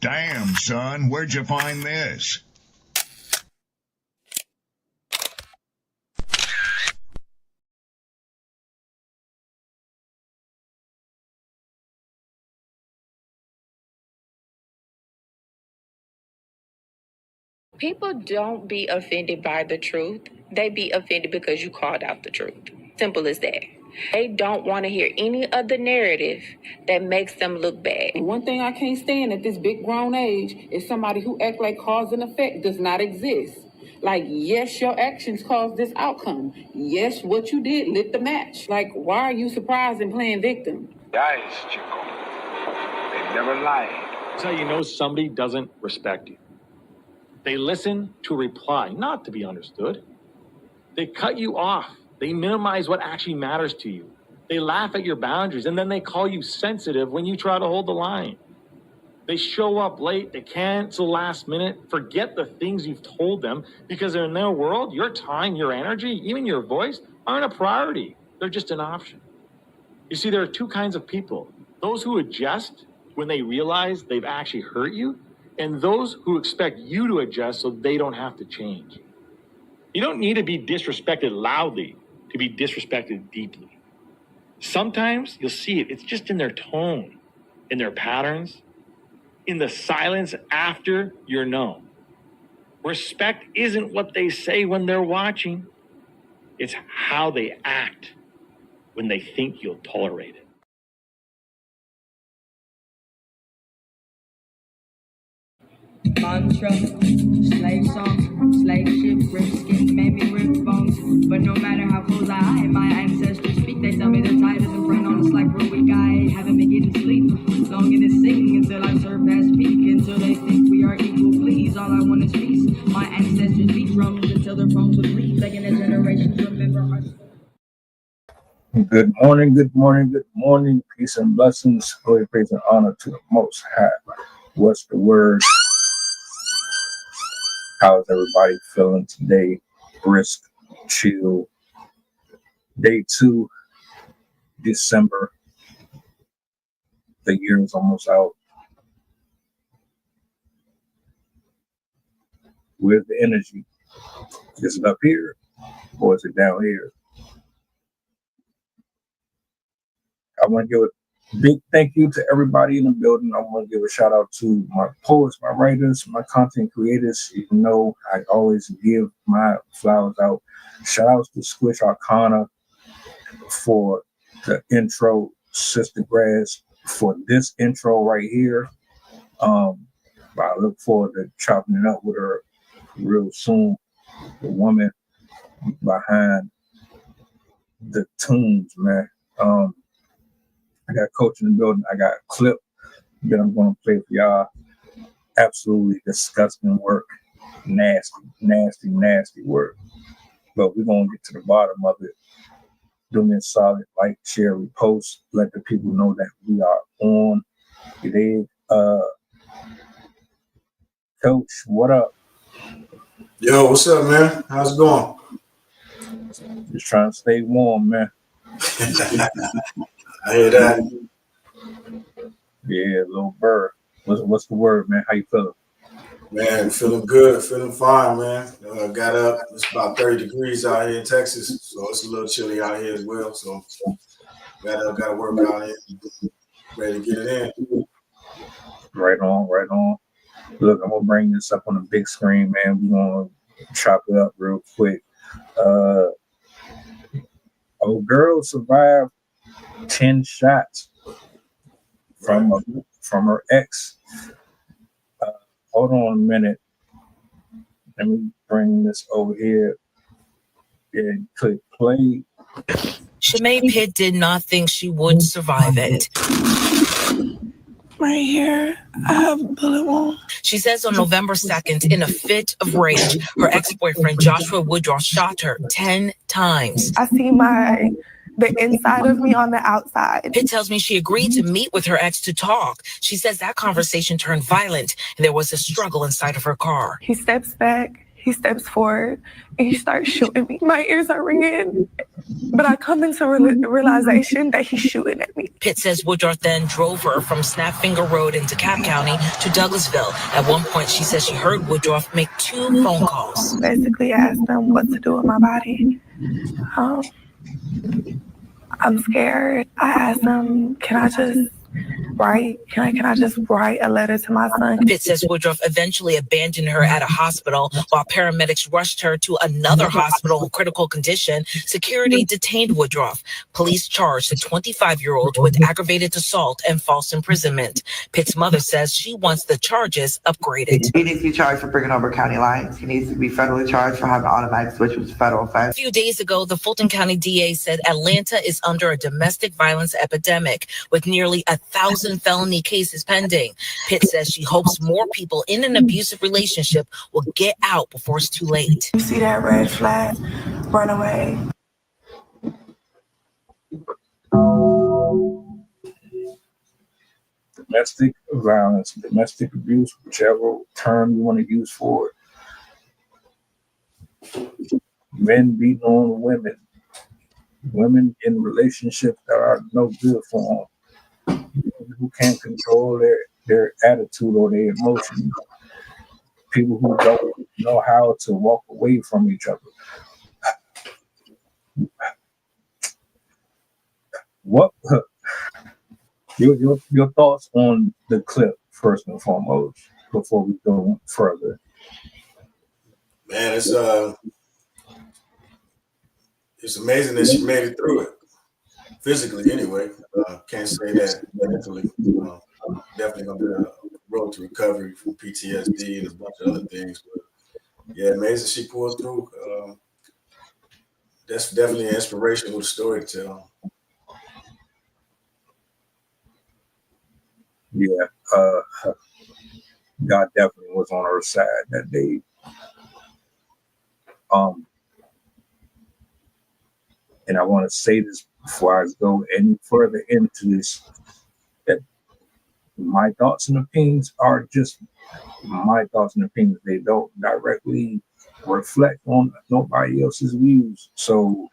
Damn, son, where'd you find this? People don't be offended by the truth. They be offended because you called out the truth. Simple as that. They don't want to hear any other narrative that makes them look bad. One thing I can't stand at this big grown age is somebody who act like cause and effect does not exist. Like, yes, your actions caused this outcome. Yes, what you did lit the match. Like, why are you surprised and playing victim? Guys, Chico, they never lied. That's how you know somebody doesn't respect you. They listen to reply, not to be understood. They cut you off. They minimize what actually matters to you. They laugh at your boundaries, and then they call you sensitive when you try to hold the line. They show up late. They cancel last minute. Forget the things you've told them because in their world, your time, your energy, even your voice aren't a priority. They're just an option. You see, there are two kinds of people. Those who adjust when they realize they've actually hurt you, and those who expect you to adjust so they don't have to change. You don't need to be disrespected loudly to be disrespected deeply. Sometimes you'll see it. It's just in their tone, in their patterns, in the silence after you're known. Respect isn't what they say when they're watching. It's how they act when they think you'll tolerate it. Mantra, slave song, slave ship, rip skin, made me rip bones. But no matter how close I am, my ancestors speak. They tell me they're tired as a friend on a slack road week. I haven't been getting sleep. Longing to sing until I surpass peak. Until they think we are equal, please. All I want is peace. My ancestors beat drums until their bones would bleed. Begging the generations remember our story. Good morning, good morning, good morning. Peace and blessings. Glory, praise, and honor to the Most High. What's the word? How's everybody feeling today? Brisk, chill. Day 2, December. The year is almost out. Where's the energy? Is it up here or is it down here? I want to give a big thank you to everybody in the building. I want to give a shout out to my poets, my writers, my content creators. You know, I always give my flowers out. Shout outs to Squish Arcana for the intro, Sister Grass for this intro right here. I look forward to chopping it up with her real soon. The woman behind the tunes, man. I got Coach in the building. I got a clip that I'm going to play for y'all. Absolutely disgusting work. Nasty, nasty, nasty work. But we're going to get to the bottom of it. Do me a solid, like, share, repost. Let the people know that we are on. You dig? Coach, what up? Yo, what's up, man? How's it going? Just trying to stay warm, man. I hear that. Yeah, little bird. What's the word, man? How you feeling? Man, feeling good, feeling fine, man. Got up. It's about 30 degrees out here in Texas, so it's a little chilly out here as well. So got to work out here, ready to get it in. Right on, right on. Look, I'm gonna bring this up on the big screen, man. We're gonna chop it up real quick. Old girl survived 10 shots from her ex. Hold on a minute. Let me bring this over here and click play. Shemaine Pitt did not think she would survive it. Right here, I have a bullet wound. She says on November 2nd, in a fit of rage, her ex-boyfriend Joshua Woodrow shot her 10 times. I see the inside of me on the outside. Pitt tells me she agreed to meet with her ex to talk. She says that conversation turned violent and there was a struggle inside of her car. He steps back. He steps forward and he starts shooting me. My ears are ringing, but I come into realization that he's shooting at me. Pitt says Woodruff then drove her from Snapfinger Road in DeKalb County to Douglasville. At one point, she says she heard Woodruff make 2 phone calls. Basically asked them what to do with my body. I'm scared. I asked them, can I just write a letter to my son? Pitt says Woodruff eventually abandoned her at a hospital while paramedics rushed her to another hospital in critical condition. Security detained Woodruff. Police charged the 25-year-old with aggravated assault and false imprisonment. Pitt's mother says she wants the charges upgraded. He needs to be charged for bringing over county lines. He needs to be federally charged for having an automatic switch, which is a federal offense. A few days ago, the Fulton County DA said Atlanta is under a domestic violence epidemic with nearly 1,000 felony cases pending. Pitt says she hopes more people in an abusive relationship will get out before it's too late. You see that red flag, run away. Domestic violence, domestic abuse, whichever term you want to use for it. Men beating on women. Women in relationships that are no good for them. Who can't control their attitude or their emotions. People who don't know how to walk away from each other. What your thoughts on the clip first and foremost before we go further? Man, it's amazing that she made it through it. Physically, anyway. Can't say that mentally. Definitely gonna be a road to recovery from PTSD and a bunch of other things. But yeah, amazing she pulled through. That's definitely an inspirational story to tell. Yeah, God definitely was on her side that day. And I want to say this before I go any further into this, that my thoughts and opinions are just my thoughts and opinions. They don't directly reflect on nobody else's views. So,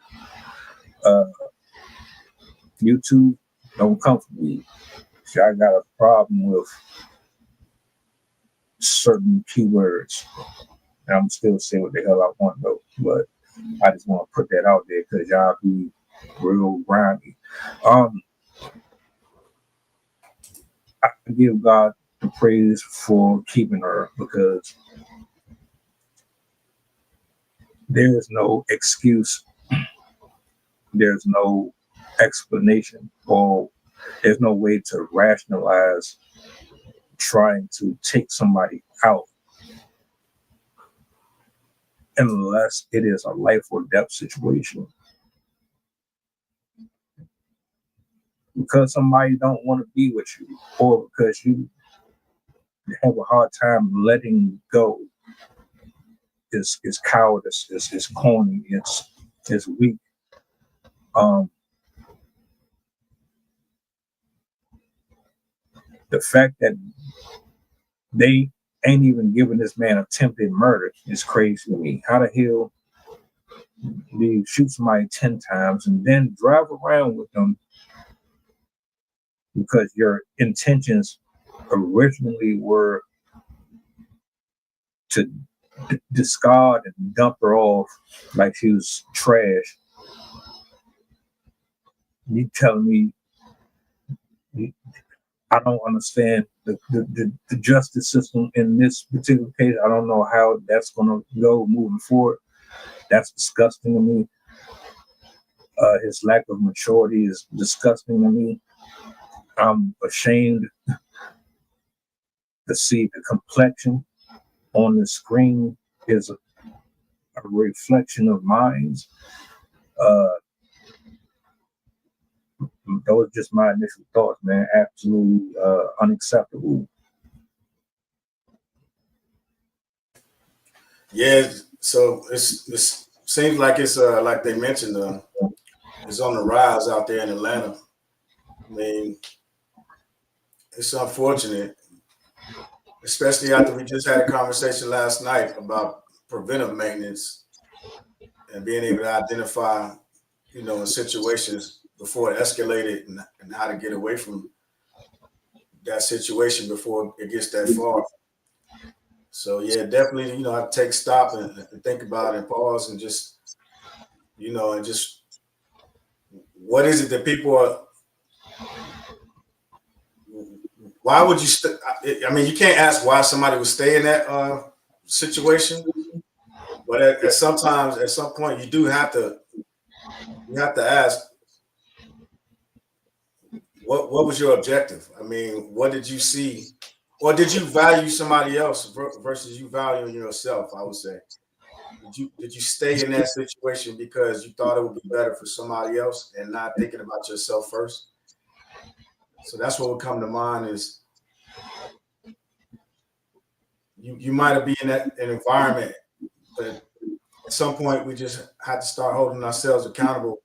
YouTube, don't come for me. See, I got a problem with certain keywords. And I'm still saying what the hell I want though, but I just want to put that out there because y'all be real grimy. I give God the praise for keeping her because there is no excuse, there's no explanation, or there's no way to rationalize trying to take somebody out unless it is a life or death situation. Because somebody don't want to be with you, or because you have a hard time letting go, is cowardice, is corny, it's weak. The fact that they ain't even giving this man attempted murder is crazy to me. How the hell do you shoot somebody 10 times and then drive around with them because your intentions originally were to discard and dump her off like she was trash? You telling me I don't understand the justice system in this particular case. I don't know how that's going to go moving forward. That's disgusting to me. His lack of maturity is disgusting to me. I'm ashamed to see the complexion on the screen is a reflection of minds. Those are just my initial thoughts, man. Absolutely unacceptable. Yeah, so it seems like it's like they mentioned, it's on the rise out there in Atlanta. I mean, it's unfortunate, especially after we just had a conversation last night about preventive maintenance and being able to identify, in situations before it escalated and how to get away from that situation before it gets that far. So yeah, definitely, I take stock and think about it and pause and just, and just what is it that people are, why would you, I mean, you can't ask why somebody would stay in that situation, but at some point you have to ask, what was your objective? I mean, what did you see? Or did you value somebody else versus you valuing yourself? I would say, did you stay in that situation because you thought it would be better for somebody else and not thinking about yourself first? So that's what would come to mind is you might be in an environment, but at some point we just had to start holding ourselves accountable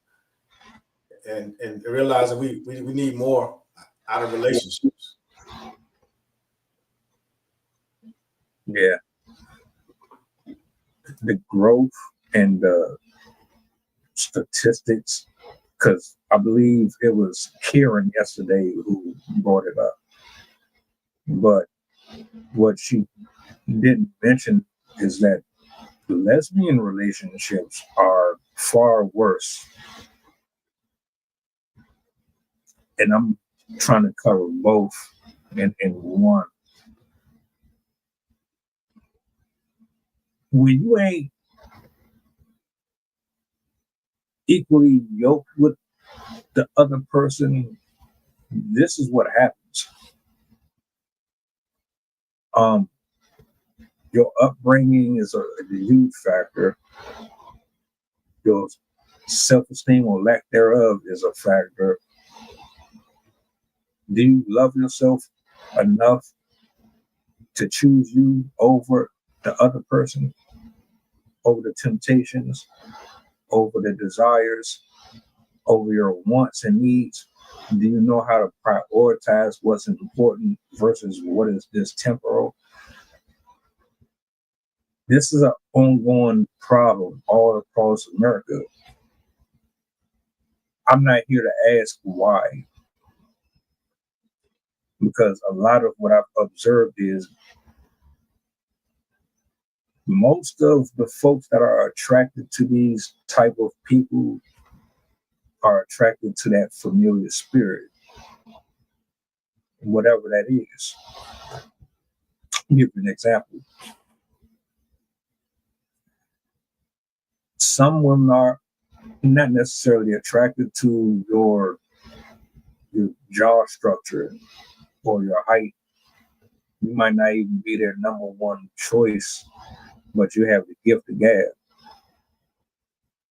and realize that we need more out of relationships. Yeah. The growth and the statistics, because I believe it was Kieran yesterday who brought it up. But what she didn't mention is that lesbian relationships are far worse. And I'm trying to cover both in one. When you ain't equally yoked with the other person, this is what happens. Your upbringing is a huge factor. Your self-esteem or lack thereof is a factor. Do you love yourself enough to choose you over the other person, over the temptations, over the desires, over your wants and needs? Do you know how to prioritize what's important versus what is just temporal? This is an ongoing problem all across America. I'm not here to ask why, because a lot of what I've observed is most of the folks that are attracted to these type of people are attracted to that familiar spirit, whatever that is. I'll give you an example. Some women are not necessarily attracted to your jaw structure or your height. You might not even be their number one choice, but you have the gift of gab.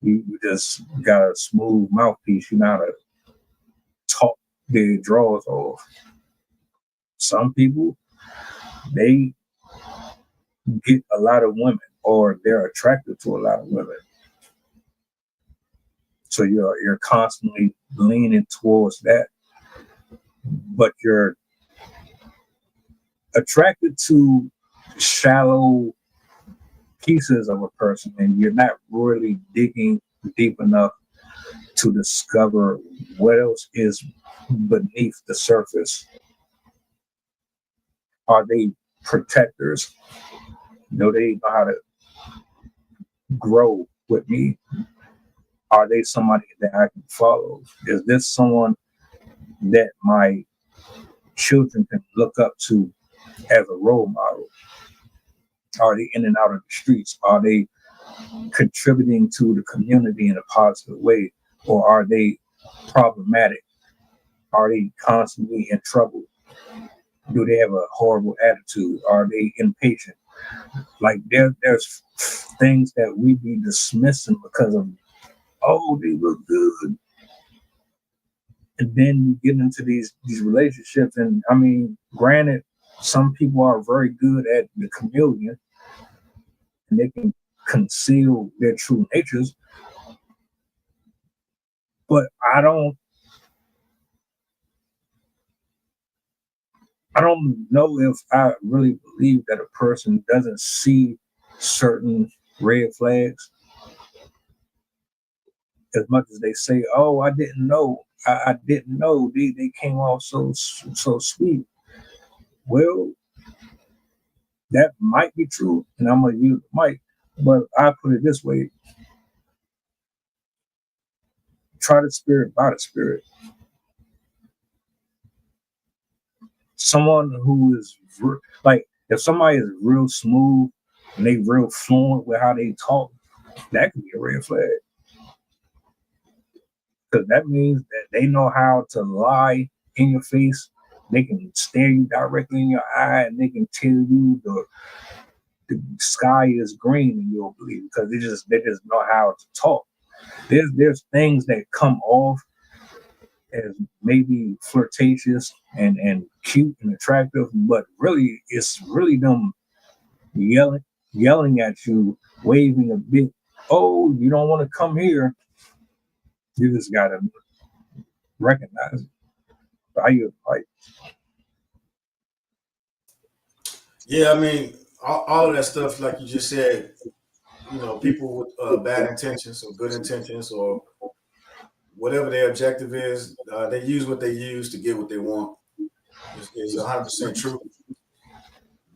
You just got a smooth mouthpiece. You know how to talk their drawers off. Some people, they get a lot of women, or they're attracted to a lot of women. So you're constantly leaning towards that, but you're attracted to shallow pieces of a person, and you're not really digging deep enough to discover what else is beneath the surface. Are they protectors? Do they know how to grow with me? Are they somebody that I can follow? Is this someone that my children can look up to as a role model? Are they in and out of the streets? Are they contributing to the community in a positive way? Or are they problematic? Are they constantly in trouble? Do they have a horrible attitude? Are they impatient? Like there's things that we be dismissing because of, oh, they look good. And then you get into these relationships, and I mean, granted, some people are very good at the chameleon, and they can conceal their true natures. But I don't know if I really believe that a person doesn't see certain red flags. As much as they say, "Oh, I didn't know," I didn't know. They came off so sweet. Well, that might be true, and I'm gonna use might, but I put it this way: try the spirit by the spirit. Someone who is like, if somebody is real smooth and they real fluent with how they talk, that could be a red flag. Because that means that they know how to lie in your face. They can stare you directly in your eye, and they can tell you the sky is green, and you'll believe, because they just know how to talk. There's things that come off as maybe flirtatious and cute and attractive, but really it's really them yelling at you, waving a bit. Oh, you don't want to come here. You just gotta recognize it. Like, Yeah, I mean, all of that stuff, like you just said, you know, people with bad intentions or good intentions or whatever their objective is, they use what they use to get what they want. Is 100% true.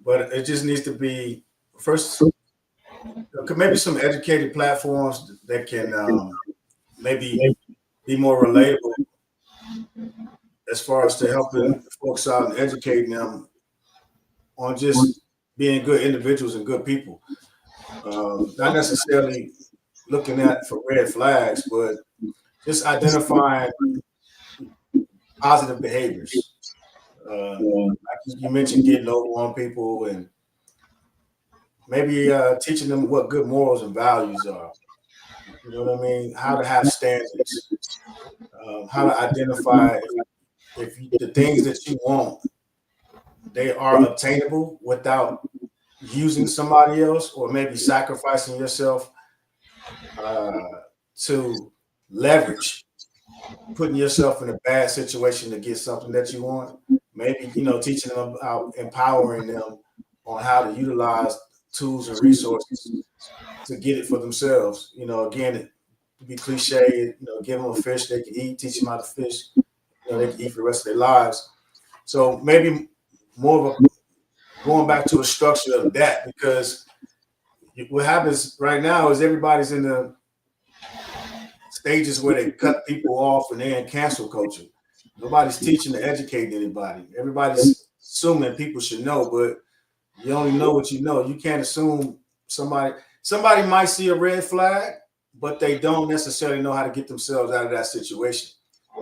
But it just needs to be first, maybe some educated platforms that can maybe be more relatable as far as to helping folks out and educating them on just being good individuals and good people. Not necessarily looking at for red flags, but just identifying positive behaviors. Like you mentioned, getting over on people and maybe teaching them what good morals and values are. You know what I mean? How to have standards, how to identify if the things that you want, they are obtainable without using somebody else or maybe sacrificing yourself to leverage putting yourself in a bad situation to get something that you want. Maybe, you know, teaching them about empowering them on how to utilize tools and resources to get it for themselves. You know, again, to be cliche, you know, give them a fish they can eat, teach them how to fish, you know, they can eat for the rest of their lives. So maybe more of a going back to a structure of that, because what happens right now is everybody's in the stages where they cut people off and they're in cancel culture. Nobody's teaching to educate anybody. Everybody's assuming people should know, but you only know what you know. You can't assume somebody might see a red flag, but they don't necessarily know how to get themselves out of that situation.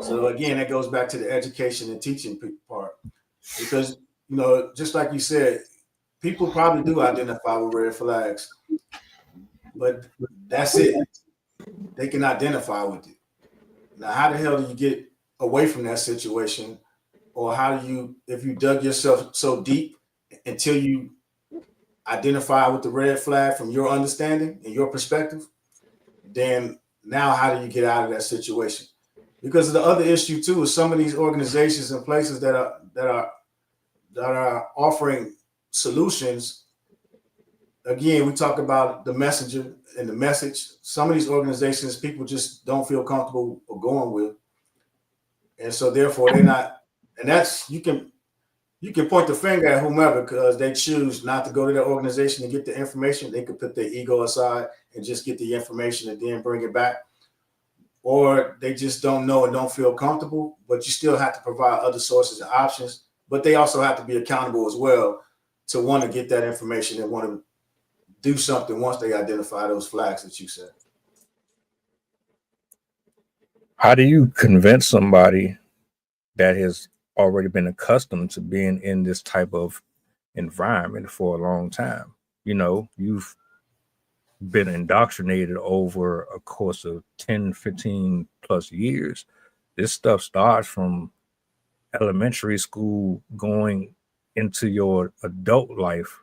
So again, that goes back to the education and teaching part, because, you know, just like you said, people probably do identify with red flags, but that's it. They can identify with it. Now, how the hell do you get away from that situation? Or how do you, if you dug yourself so deep until you identify with the red flag from your understanding and your perspective, then now how do you get out of that situation? Because the other issue too is some of these organizations and places that are offering solutions. Again, we talk about the messenger and the message. Some of these organizations, people just don't feel comfortable going with, and so therefore they're not. And that's you can point the finger at whomever because they choose not to go to their organization to get the information. They could put their ego aside and just get the information and then bring it back, or they just don't know and don't feel comfortable. But you still have to provide other sources and options. But they also have to be accountable as well to want to get that information and want to do something once they identify those flags that you said. How do you convince somebody that has already been accustomed to being in this type of environment for a long time? You know, you've been indoctrinated over a course of 10, 15 plus years. This stuff starts from elementary school going into your adult life.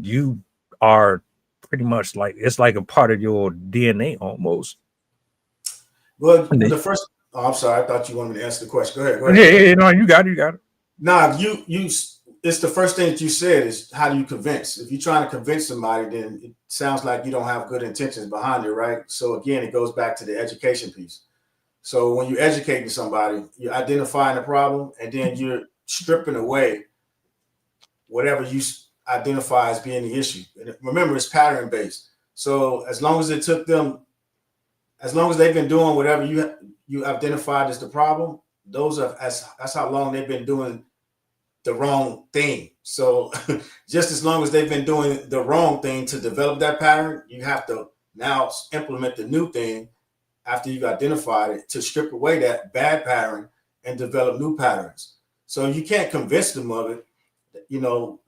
You are pretty much like, it's like a part of your DNA almost. Well, the first, I'm sorry, I thought you wanted me to answer the question. Go ahead. Yeah, no, you got it. Nah, it's the first thing that you said is how do you convince? If you're trying to convince somebody, then it sounds like you don't have good intentions behind it, right? So again, it goes back to the education piece. So when you're educating somebody, you're identifying the problem, and then you're stripping away whatever you identify as being the issue. And remember, it's pattern based. So as long as it took them, as long as they've been doing whatever you identified as the problem, that's how long they've been doing the wrong thing. So just as long as they've been doing the wrong thing to develop that pattern, you have to now implement the new thing after you've identified it to strip away that bad pattern and develop new patterns. So you can't convince them of it. You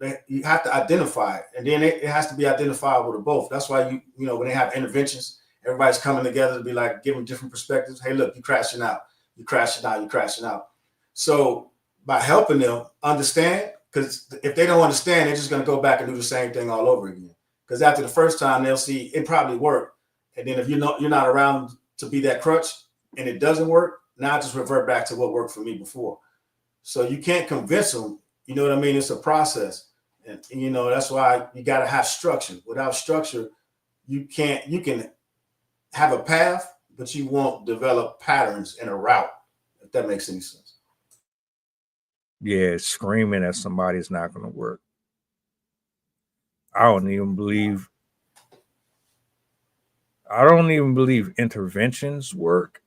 have to identify it, and then it has to be identifiable to both. That's why when they have interventions, everybody's coming together to be like, give them different perspectives. Hey, look, you're crashing out. You're crashing out. You're crashing out. So by helping them understand, because if they don't understand, they're just going to go back and do the same thing all over again. Because after the first time, they'll see it probably worked, and then if you're not around to be that crutch and it doesn't work, now I just revert back to what worked for me before. So you can't convince them. You know what I mean? It's a process, and that's why you got to have structure. Without structure, you can have a path, but you won't develop patterns in a route. If that makes any sense. Yeah, screaming at somebody is not going to work. I don't even believe interventions work,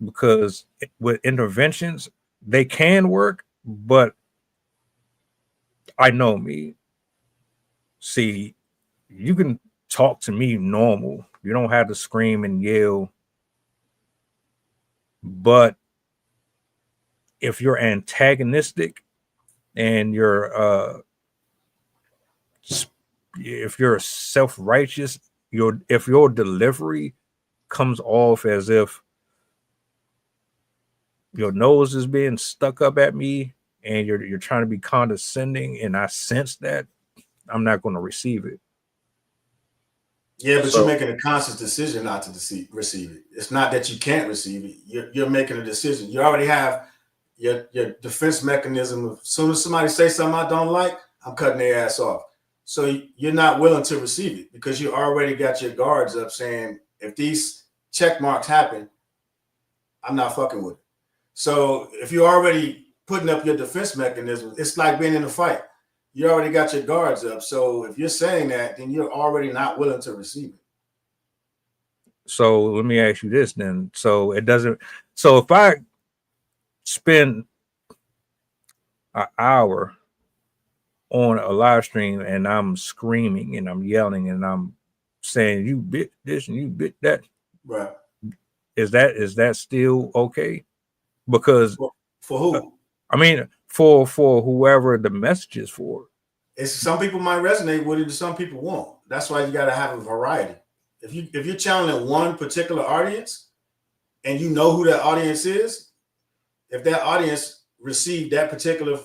because with interventions, they can work, but I know me. See, you can talk to me normal. You don't have to scream and yell. But if you're antagonistic and if you're self-righteous, if your delivery comes off as if your nose is being stuck up at me and you're trying to be condescending, and I sense that, I'm not going to receive it. Yeah, but you're making a conscious decision not to receive it. It's not that you can't receive it. You're making a decision. You already have your defense mechanism of, as soon as somebody says something I don't like, I'm cutting their ass off. So you're not willing to receive it because you already got your guards up saying, if these check marks happen, I'm not fucking with it. So if you're already putting up your defense mechanism, it's like being in a fight. You already got your guards up. So if you're saying that, then you're already not willing to receive it. So let me ask you this then. So if I spend an hour on a live stream and I'm screaming and I'm yelling and I'm saying, you bit this and you bit that, right? Is that still okay? Because for who? I mean, for whoever the message is for. Some people might resonate with it, and some people won't. That's why you got to have a variety. If you're channeling one particular audience, and you know who that audience is, if that audience received that particular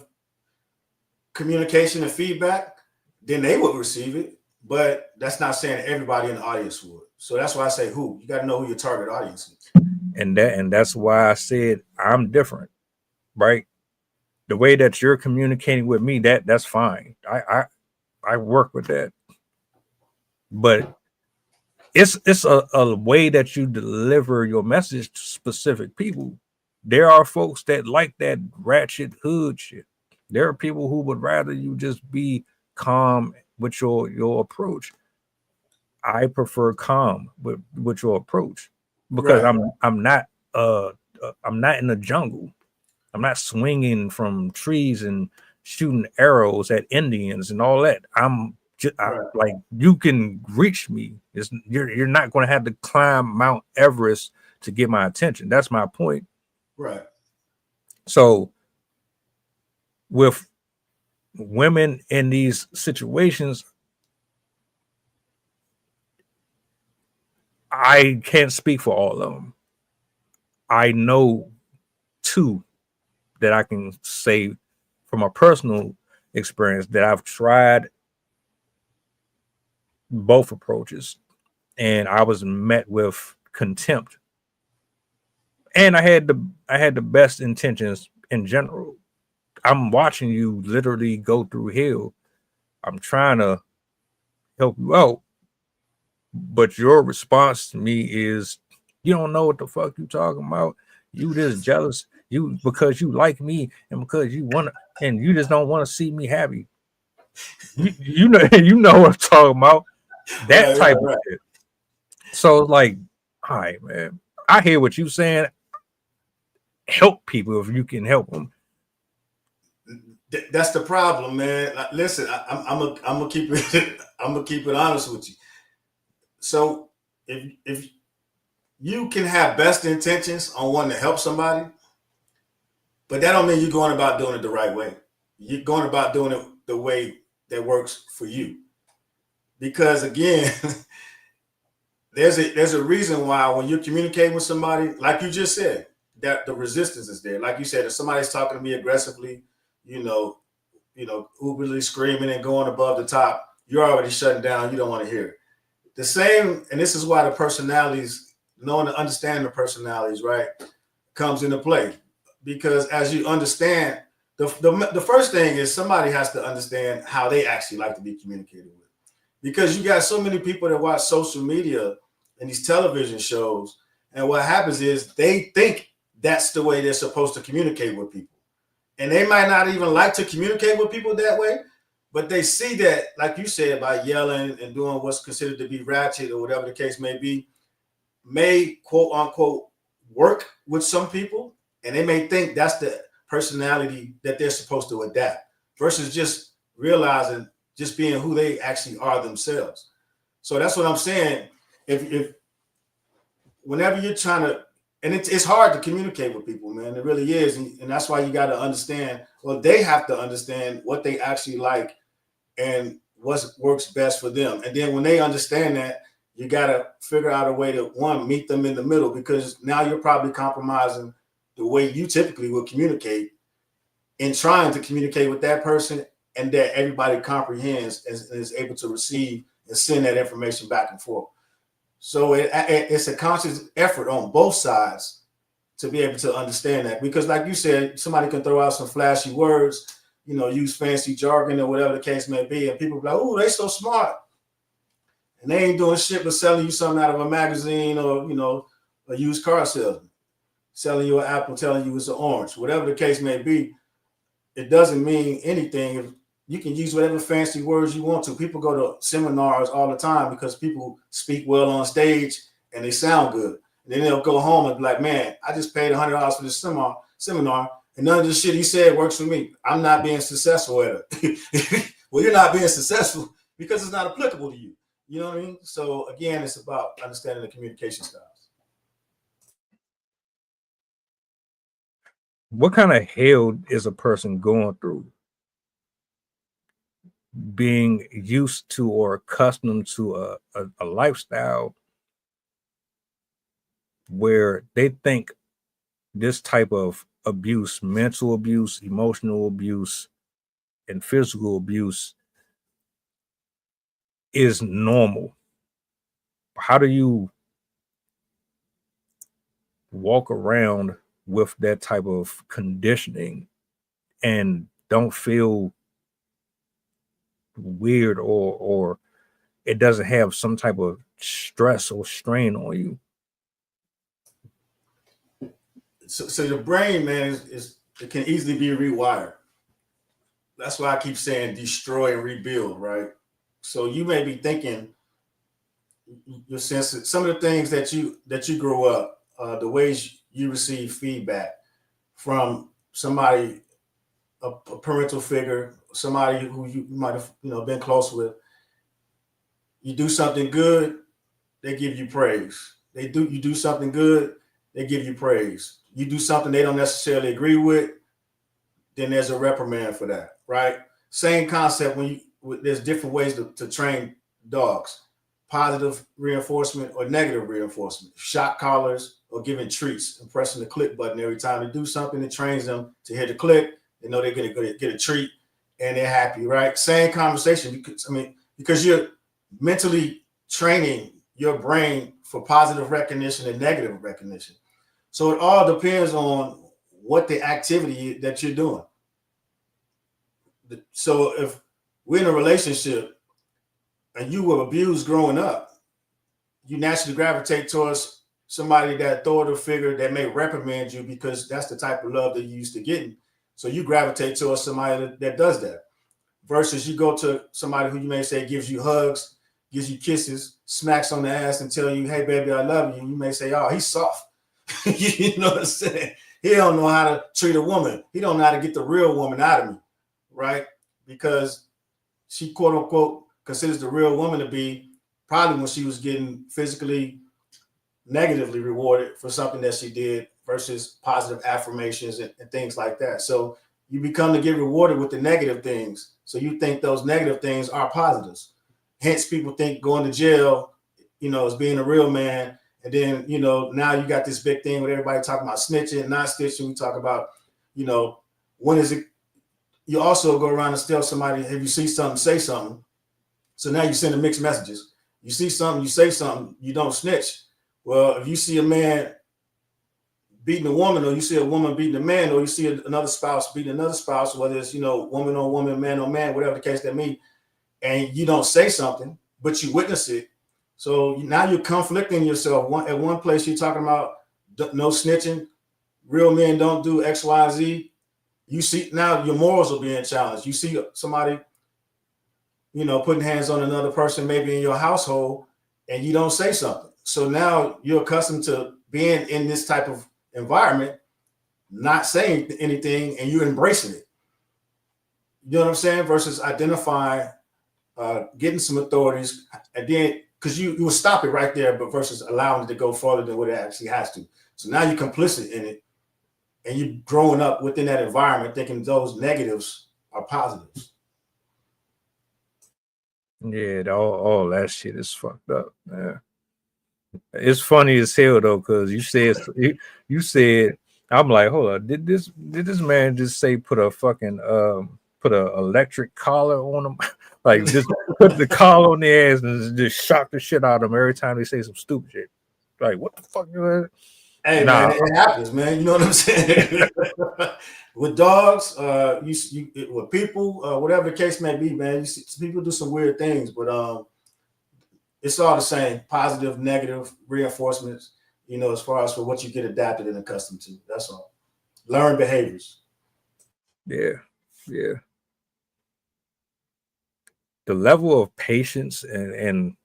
communication and feedback, then they would receive it. But that's not saying everybody in the audience would. So that's why I say who. You got to know who your target audience is. And that's why I said I'm different, right? The way that you're communicating with me, that's fine. I work with that. But it's a way that you deliver your message to specific people. There are folks that like that ratchet hood shit. There are people who would rather you just be calm with your approach. I prefer calm with your approach because right. I'm not in the jungle. I'm not swinging from trees and shooting arrows at Indians and all that. Like, you can reach me. You're not going to have to climb Mount Everest to get my attention. That's my point. Right. So with women in these situations, I can't speak for all of them. I know two that I can say from a personal experience that I've tried both approaches and I was met with contempt. And I had the best intentions in general. I'm watching you literally go through hell. I'm trying to help you out, but your response to me is, you don't know what the fuck you talking about. You just jealous. You because you like me and because you want to, and you just don't want to see me happy. You know you know what I'm talking about. That type of shit. So like, all right, man. I hear what you saying. Help people if you can help them. That's the problem, man. Like, listen, I'm gonna keep it. I'm gonna keep it honest with you. So if you can have best intentions on wanting to help somebody, but that don't mean you're going about doing it the right way. You're going about doing it the way that works for you. Because again, there's a reason why when you're communicating with somebody, like you just said, that the resistance is there. Like you said, if somebody's talking to me aggressively, you know, uberly screaming and going above the top, you're already shutting down. You don't want to hear it. The same, and this is why the personalities, knowing to understand the personalities, right, comes into play. Because as you understand, the first thing is somebody has to understand how they actually like to be communicated with. Because you got so many people that watch social media and these television shows, and what happens is they think that's the way they're supposed to communicate with people. And they might not even like to communicate with people that way, but they see that, like you said, by yelling and doing what's considered to be ratchet or whatever the case may be, may quote unquote work with some people, and they may think that's the personality that they're supposed to adapt versus just realizing just being who they actually are themselves. So that's what I'm saying. If whenever you're trying to, and it's hard to communicate with people, man, it really is, and that's why you got to understand. Well, they have to understand what they actually like and what works best for them. And then when they understand that, you got to figure out a way to, one, meet them in the middle, because now you're probably compromising the way you typically would communicate in trying to communicate with that person, and that everybody comprehends and is able to receive and send that information back and forth. So it's a conscious effort on both sides to be able to understand that, because like you said, somebody can throw out some flashy words, use fancy jargon or whatever the case may be, and people be like, "Oh, they so smart," and they ain't doing shit but selling you something out of a magazine or a used car salesman selling you an apple, telling you it's an orange, whatever the case may be. It doesn't mean anything. If you can use whatever fancy words you want to. People go to seminars all the time because people speak well on stage and they sound good. And then they'll go home and be like, "Man, I just paid $100 for this seminar, and none of the shit he said works for me. I'm not being successful at it." Well, you're not being successful because it's not applicable to you. You know what I mean? So again, it's about understanding the communication styles. What kind of hell is a person going through being used to or accustomed to a lifestyle where they think this type of abuse, mental abuse, emotional abuse, and physical abuse is normal? How do you walk around with that type of conditioning and don't feel weird or it doesn't have some type of stress or strain on you? So your brain, man, is it can easily be rewired. That's why I keep saying destroy and rebuild, right? So you may be thinking your sense of some of the things that you grew up, the ways you receive feedback from somebody, a parental figure, somebody who you might have been close with. You do something good, they give you praise. You do something good, they give you praise. You do something they don't necessarily agree with, then there's a reprimand for that, right? Same concept there's different ways to train dogs. Positive reinforcement or negative reinforcement. Shot collars or giving treats and pressing the click button every time they do something that trains them to hit the click. They know they're going to get a treat and they're happy, right? Same conversation. Because you're mentally training your brain for positive recognition and negative recognition. So it all depends on what the activity that you're doing. So if we're in a relationship and you were abused growing up, you naturally gravitate towards somebody, that authoritative figure that may reprimand you, because that's the type of love that you used to getting. So you gravitate towards somebody that does that. Versus you go to somebody who you may say gives you hugs, gives you kisses, smacks on the ass, and tell you, "Hey, baby, I love you." And you may say, "Oh, he's soft." You know what I'm saying? He don't know how to treat a woman. He don't know how to get the real woman out of me, right? Because she, quote unquote, considers the real woman to be probably when she was getting physically negatively rewarded for something that she did versus positive affirmations and things like that. So you become to get rewarded with the negative things. So you think those negative things are positives. Hence, people think going to jail, is being a real man. And then, now you got this big thing with everybody talking about snitching, not snitching. We talk about, when is it? You also go around and tell somebody, if you see something, say something. So now you send mixed messages. You see something, you say something, you don't snitch. Well, if you see a man beating a woman, or you see a woman beating a man, or you see another spouse beating another spouse, whether it's, woman on woman, man on man, whatever the case that may be, and you don't say something, but you witness it. So now you're conflicting yourself. At one place, you're talking about no snitching, real men don't do X, Y, and Z. You see now your morals are being challenged. You see somebody, putting hands on another person, maybe in your household, and you don't say something. So now you're accustomed to being in this type of environment, not saying anything, and you're embracing it. You know what I'm saying? Versus identifying, getting some authorities, and then because you will stop it right there, but versus allowing it to go further than what it actually has to. So now you're complicit in it, and you're growing up within that environment thinking those negatives are positives. Yeah, all that shit is fucked up, man. It's funny as hell though, because you said I'm like, hold on, did this man just say put a fucking put a electric collar on them? Like just put the collar on their ass and just shock the shit out of them every time they say some stupid shit. Like, what the fuck? Hey, man, it happens, man. You know what I'm saying? With dogs, with people, whatever the case may be, man, you see people do some weird things, but it's all the same, positive, negative reinforcements, as far as for what you get adapted and accustomed to. That's all. Learned behaviors. Yeah. The level of patience and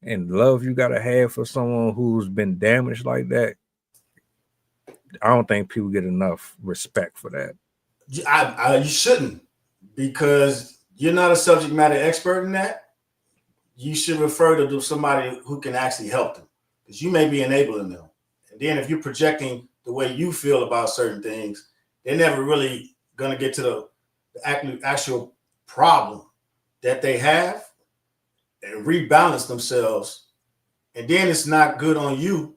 love you gotta have for someone who's been damaged like that, I don't think people get enough respect for that. You shouldn't, because you're not a subject matter expert in that. You should refer to somebody who can actually help them, because you may be enabling them. And then if you're projecting the way you feel about certain things, they're never really going to get to the actual problem that they have and rebalance themselves. And then it's not good on you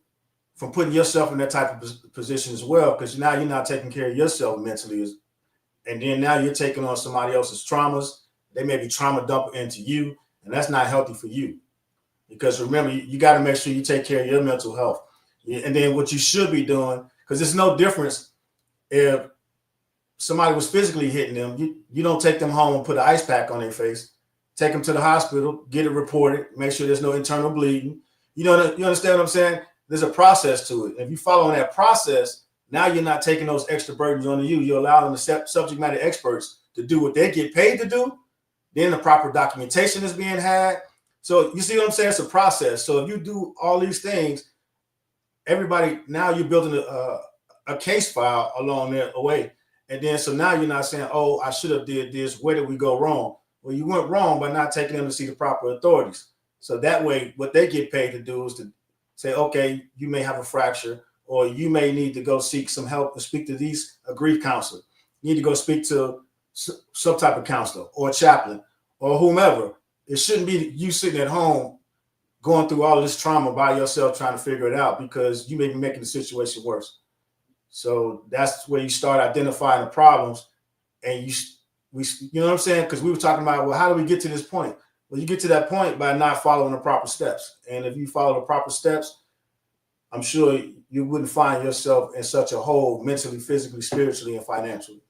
from putting yourself in that type of position as well, because now you're not taking care of yourself mentally. And then now you're taking on somebody else's traumas. They may be trauma dumping into you, and that's not healthy for you. Because remember, you got to make sure you take care of your mental health. And then what you should be doing, because there's no difference if somebody was physically hitting them, you don't take them home and put an ice pack on their face. Take them to the hospital, get it reported, make sure there's no internal bleeding. You understand what I'm saying? There's a process to it. If you follow that process, now you're not taking those extra burdens on you. You're allowing the subject matter experts to do what they get paid to do. Then the proper documentation is being had. So you see what I'm saying? It's a process. So if you do all these things, everybody, now you're building a case file along their way. And then so now you're not saying, oh, I should have did this. Where did we go wrong? Well, you went wrong by not taking them to see the proper authorities. So that way, what they get paid to do is to say, okay, you may have a fracture, or you may need to go seek some help and speak to a grief counselor. You need to go speak to some type of counselor or a chaplain or whomever. It shouldn't be you sitting at home going through all of this trauma by yourself trying to figure it out, because you may be making the situation worse. So that's where you start identifying the problems, and you know what I'm saying? Because we were talking about, well, how do we get to this point? Well, you get to that point by not following the proper steps. And if you follow the proper steps, I'm sure you wouldn't find yourself in such a hole mentally, physically, spiritually, and financially.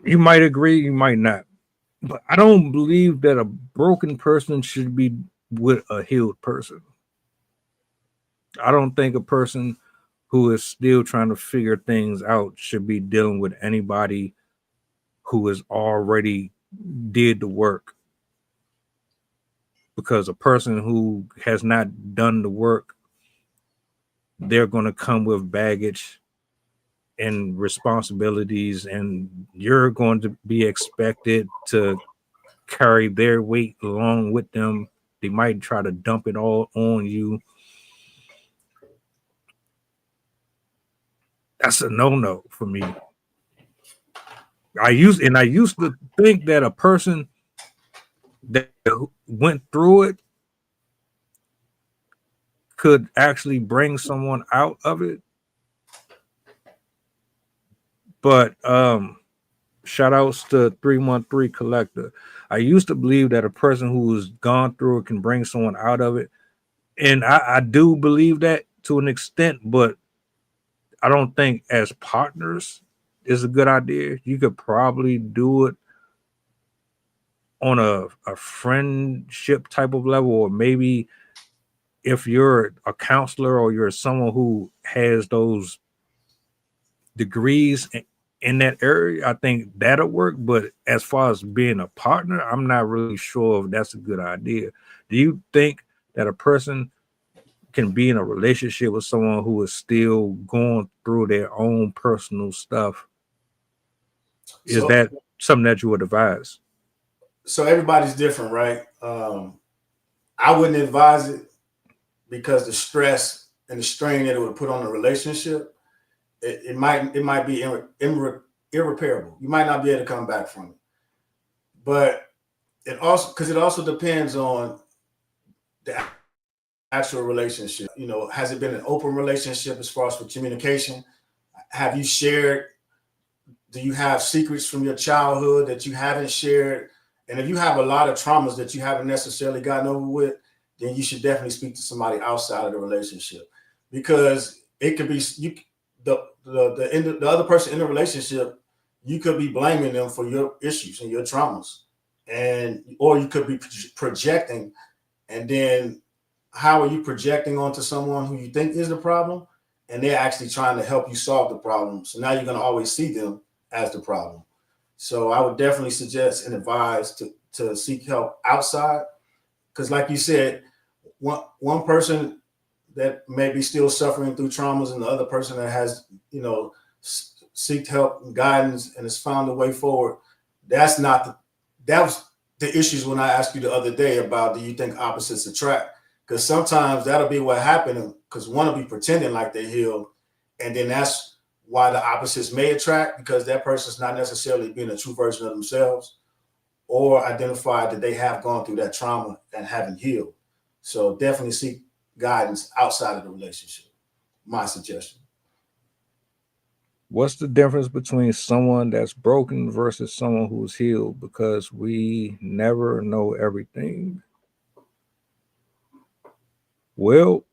You might agree, you might not. But I don't believe that a broken person should be with a healed person. I don't think a person who is still trying to figure things out should be dealing with anybody who has already did the work. Because a person who has not done the work, they're going to come with baggage and responsibilities, and you're going to be expected to carry their weight along with them. They might try to dump it all on you. That's a no-no for me. I used to think that a person that went through it could actually bring someone out of it. But shout outs to 313 Collector. I used to believe that a person who has gone through it can bring someone out of it. And I do believe that to an extent, but I don't think as partners is a good idea. You could probably do it on a friendship type of level, or maybe if you're a counselor or you're someone who has those degrees in that area, I think that'll work. But as far as being a partner, I'm not really sure if that's a good idea. Do you think that a person can be in a relationship with someone who is still going through their own personal stuff? Is that something that you would advise? So everybody's different, right? I wouldn't advise it because the stress and the strain that it would put on the relationship, it might be irreparable. You might not be able to come back from it. But it also depends on the actual relationship. You know, has it been an open relationship as far as for communication? Have you shared? Do you have secrets from your childhood that you haven't shared? And if you have a lot of traumas that you haven't necessarily gotten over with, then you should definitely speak to somebody outside of the relationship, because it could be the other person in the relationship. You could be blaming them for your issues and your traumas, or you could be projecting. And then, how are you projecting onto someone who you think is the problem, and they're actually trying to help you solve the problem? So now you're going to always see them as the problem. So I would definitely suggest and advise to seek help outside, because, like you said, one person that may be still suffering through traumas, and the other person that has, seeked help and guidance and has found a way forward. That was the issues when I asked you the other day about, do you think opposites attract? Because sometimes that'll be what happened, because one will be pretending like they healed, and then that's why the opposites may attract, because that person's not necessarily being a true version of themselves, or identify that they have gone through that trauma and haven't healed. So definitely seek guidance outside of the relationship. My suggestion. What's the difference between someone that's broken versus someone who's healed? Because we never know everything. Well,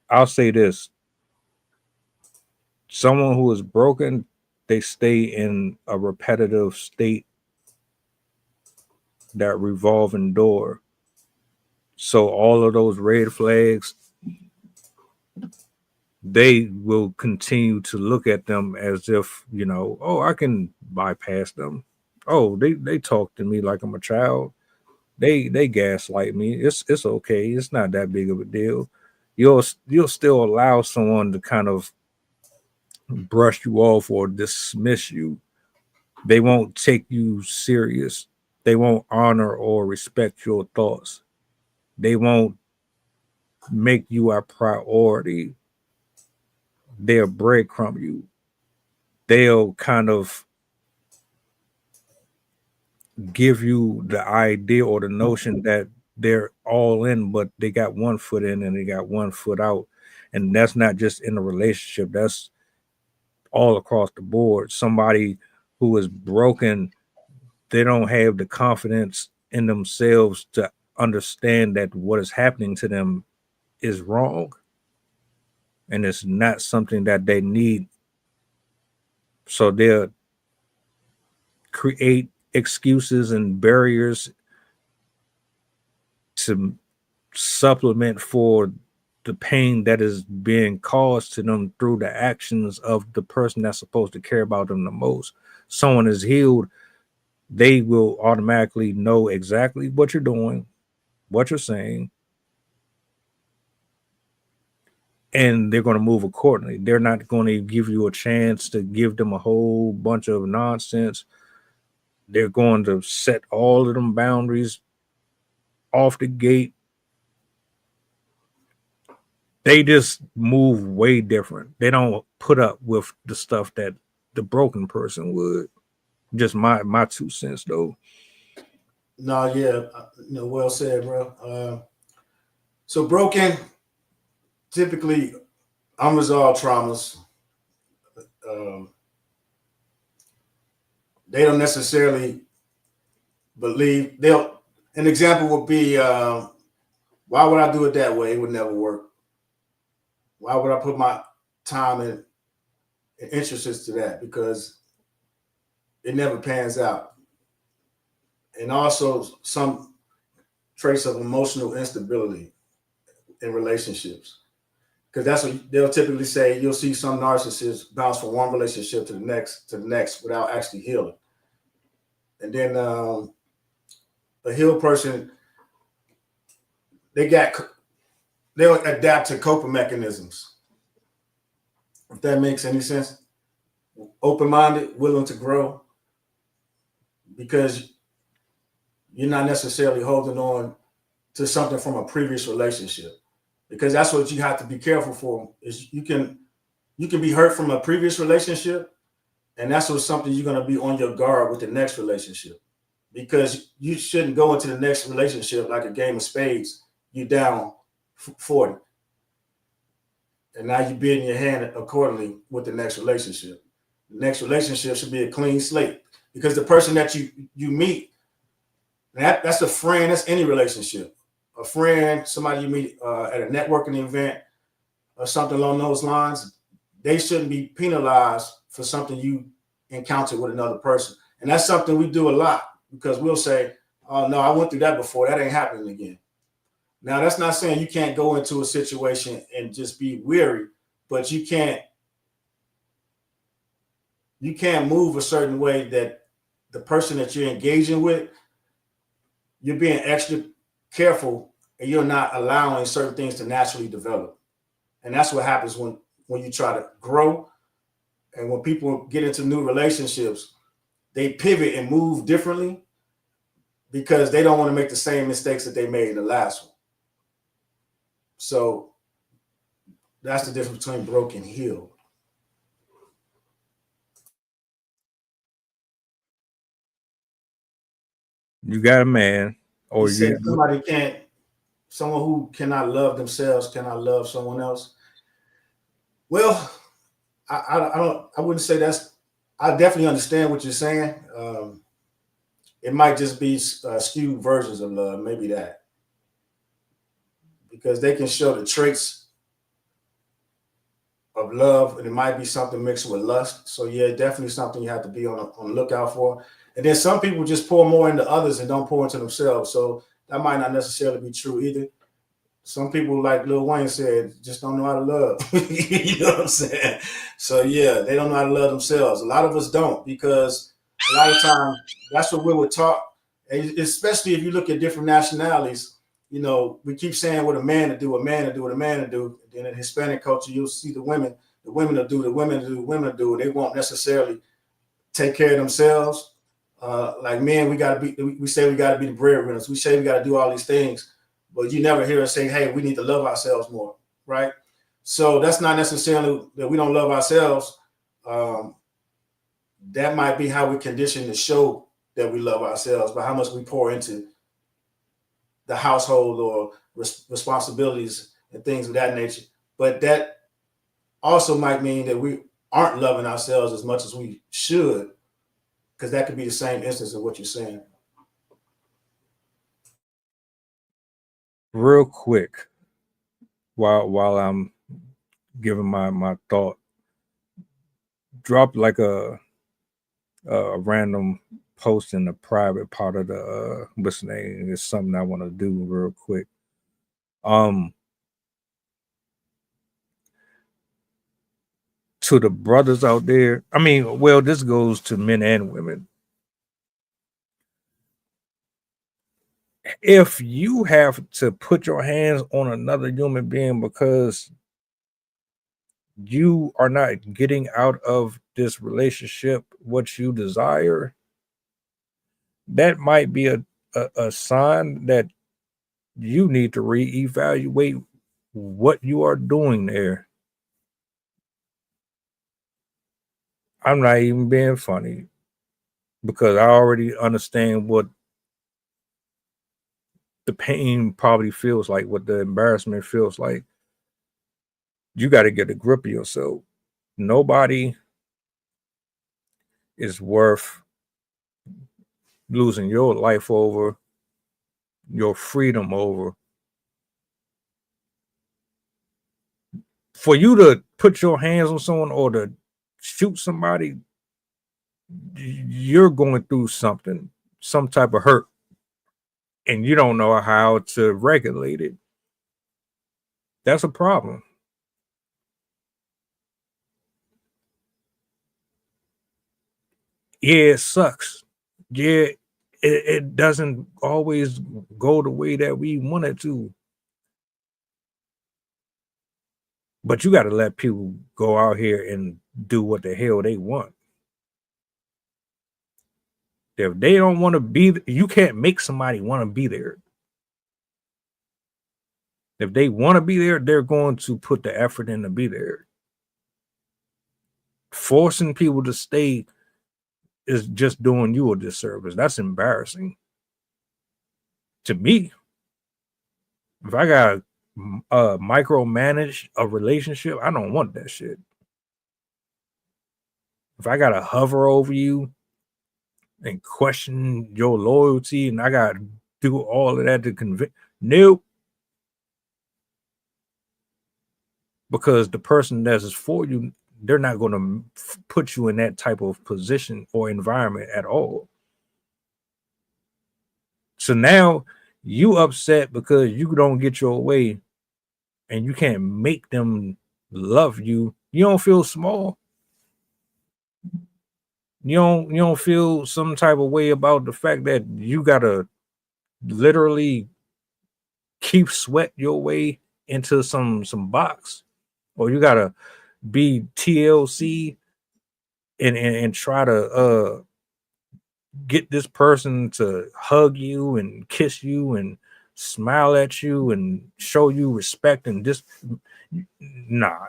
I'll say this. Someone who is broken, they stay in a repetitive state, that revolving door. So all of those red flags, they will continue to look at them as if, oh, I can bypass them. Oh, they talk to me like I'm a child. They gaslight me. It's okay. It's not that big of a deal. You'll still allow someone to kind of brush you off or dismiss you. They won't take you serious. They won't honor or respect your thoughts. They won't make you a priority. They'll breadcrumb you. They'll kind of give you the idea or the notion that they're all in, but they got one foot in and they got one foot out. And that's not just in a relationship, that's all across the board. Somebody who is broken, they don't have the confidence in themselves to understand that what is happening to them is wrong and it's not something that they need. So create excuses and barriers to supplement for the pain that is being caused to them through the actions of the person that's supposed to care about them the most. Someone is healed, they will automatically know exactly what you're doing, what you're saying, and they're going to move accordingly. They're not going to give you a chance to give them a whole bunch of nonsense. They're going to set all of them boundaries off the gate. They just move way different. They don't put up with the stuff that the broken person would. Just my 2 cents, though. No, yeah, well said, bro. So broken, typically unresolved traumas. They don't necessarily believe they'll. An example would be, why would I do it that way? It would never work. Why would I put my time and interests to that? Because it never pans out. And also some trace of emotional instability in relationships. Because that's what they'll typically say. You'll see some narcissists bounce from one relationship to the next without actually healing. And then a healed person, they'll adapt to coping mechanisms. If that makes any sense. Open-minded, willing to grow, because you're not necessarily holding on to something from a previous relationship. Because that's what you have to be careful for, is you can be hurt from a previous relationship, and that's what's something you're going to be on your guard with the next relationship. Because you shouldn't go into the next relationship like a game of spades. You down 40. And now you're bidding your hand accordingly with the next relationship. The next relationship should be a clean slate, because the person that you meet, that's a friend. That's any relationship. A friend, somebody you meet at a networking event or something along those lines, they shouldn't be penalized for something you encountered with another person. And that's something we do a lot, because we'll say, oh, no, I went through that before. That ain't happening again. Now, that's not saying you can't go into a situation and just be weary, but you can't move a certain way that the person that you're engaging with, you're being extra careful, and you're not allowing certain things to naturally develop. And that's what happens when you try to grow. And when people get into new relationships, they pivot and move differently because they don't want to make the same mistakes that they made in the last one. So that's the difference between broke and healed. You got a man, or You said someone who cannot love themselves cannot love someone else. Well, I wouldn't say that's. I definitely understand what you're saying. It might just be skewed versions of love, maybe that, because they can show the traits of love, and it might be something mixed with lust. So yeah, definitely something you have to be on the lookout for. And then some people just pour more into others and don't pour into themselves. So that might not necessarily be true either. Some people, like Lil Wayne said, just don't know how to love. You know what I'm saying? So yeah, they don't know how to love themselves. A lot of us don't, because a lot of times that's what we were taught. And especially if you look at different nationalities, we keep saying what a man to do, what a man to do. Then in Hispanic culture, you'll see the women will do, the women do, the women do. They won't necessarily take care of themselves. Like men, we say we gotta be the breadwinners. We say we gotta do all these things, but you never hear us say, hey, we need to love ourselves more, right? So that's not necessarily that we don't love ourselves. That might be how we condition to show that we love ourselves, by how much we pour into the household or responsibilities and things of that nature. But that also might mean that we aren't loving ourselves as much as we should, because that could be the same instance of what you're saying. real quick, while I'm giving my thought, drop like a random posting the private part of the what's the name. It's something I want to do real quick. To the brothers out there, I mean, well, this goes to men and women. If you have to put your hands on another human being because you are not getting out of this relationship what you desire, that might be a sign that you need to reevaluate what you are doing there. I'm not even being funny because I already understand what the pain probably feels like, what the embarrassment feels like. You got to get a grip of yourself. Nobody is worth losing your life over, your freedom over. For you to put your hands on someone or to shoot somebody, you're going through something, some type of hurt, and you don't know how to regulate it. That's a problem. Yeah, it sucks. Yeah, it doesn't always go the way that we want it to. But you got to let people go out here and do what the hell they want. If they don't want to be, you can't make somebody want to be there. If they want to be there, they're going to put the effort in to be there. Forcing people to stay is just doing you a disservice. That's embarrassing. To me, if I got micromanage a relationship, I don't want that shit. If I gotta hover over you and question your loyalty and I gotta do all of that to convince, nope. Because the person that is for you, they're not going to put you in that type of position or environment at all. So now you upset because you don't get your way and you can't make them love you. You don't feel small. You don't feel some type of way about the fact that you gotta literally keep sweat your way into some box, or you gotta be TLC and try to get this person to hug you and kiss you and smile at you and show you respect and just nah,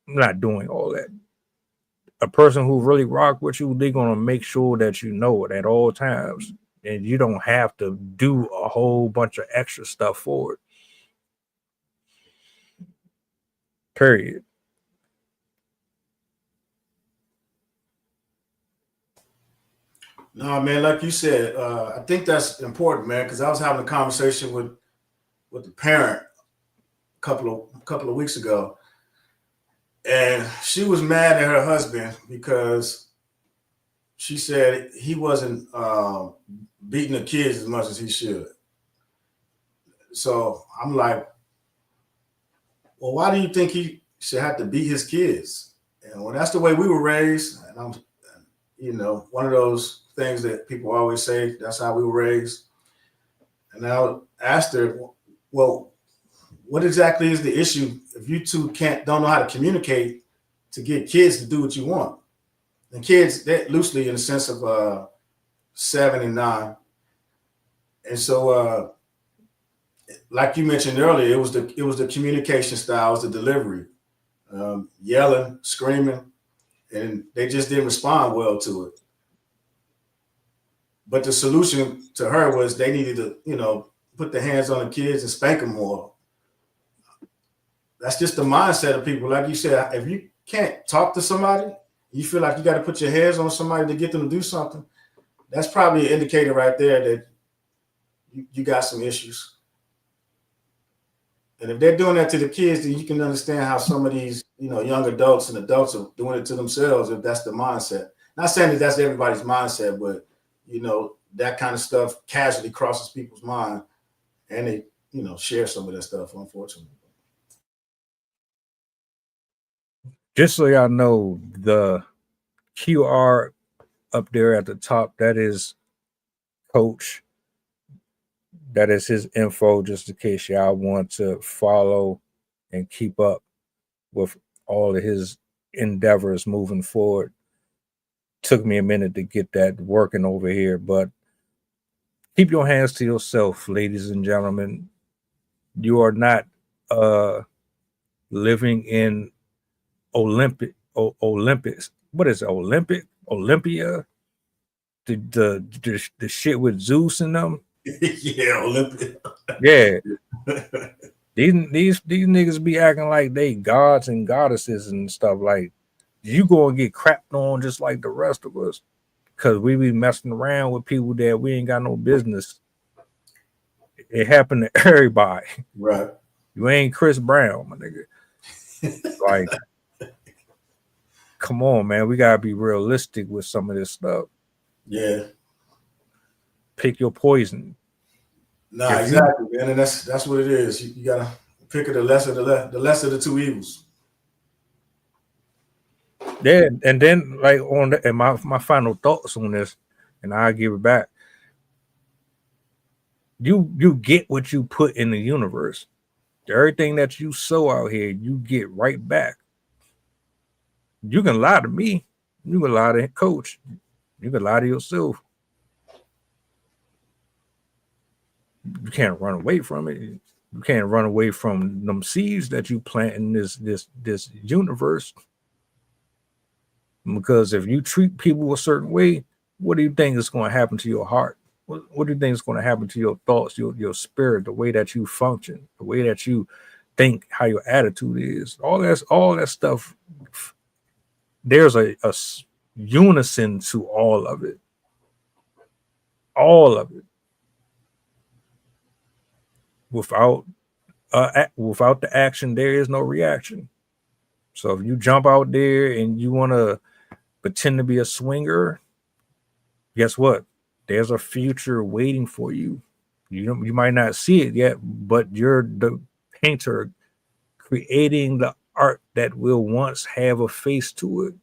I'm not doing all that. A person who really rock with you, they're gonna make sure that you know it at all times, and you don't have to do a whole bunch of extra stuff for it. Period. No, man, like you said, I think that's important, man, because I was having a conversation with the parent a couple of weeks ago, and she was mad at her husband because she said he wasn't beating the kids as much as he should. So I'm like, well, why do you think he should have to beat his kids? And well, that's the way we were raised, and I'm, one of those things that people always say, that's how we were raised. And I asked her, well, what exactly is the issue if you two don't know how to communicate to get kids to do what you want? And kids, that loosely in the sense of 7 and 9. And so like you mentioned earlier, it was the communication styles, the delivery, yelling, screaming, and they just didn't respond well to it. But the solution to her was they needed to, put their hands on the kids and spank them more. That's just the mindset of people. Like you said, if you can't talk to somebody, you feel like you got to put your hands on somebody to get them to do something. That's probably an indicator right there that you got some issues. And if they're doing that to the kids, then you can understand how some of these, young adults and adults are doing it to themselves if that's the mindset. Not saying that that's everybody's mindset, but that kind of stuff casually crosses people's mind, and they, share some of that stuff, unfortunately. Just so y'all know, the QR up there at the top, that is Coach. That is his info, just in case y'all want to follow and keep up with all of his endeavors moving forward. Took me a minute to get that working over here, but keep your hands to yourself, ladies and gentlemen. You are not living in Olympics. What is it? Olympia? The shit with Zeus and them. Yeah, Olympia. Yeah. These niggas be acting like they gods and goddesses and stuff. Like, you gonna get crapped on just like the rest of us, because we be messing around with people that we ain't got no business. It happened to everybody. Right. You ain't Chris Brown, my nigga. Like, come on, man. We gotta be realistic with some of this stuff. Yeah. Pick your poison. Nah, exactly, man. And that's what it is. You gotta pick the lesser of the two evils. Yeah, and then like and my final thoughts on this, and I'll give it back. You get what you put in the universe. Everything that you sow out here, you get right back. You can lie to me. You can lie to Coach. You can lie to yourself. You can't run away from it. You can't run away from them seeds that you plant in this universe. Because if you treat people a certain way, what do you think is going to happen to your heart? What do you think is going to happen to your thoughts, your spirit, the way that you function, the way that you think, how your attitude is? All that stuff. There's a unison to all of it. All of it. Without the action, there is no reaction. So if you jump out there and you want to pretend to be a swinger, guess what? There's a future waiting for you. You might not see it yet, but you're the painter creating the art that will once have a face to it.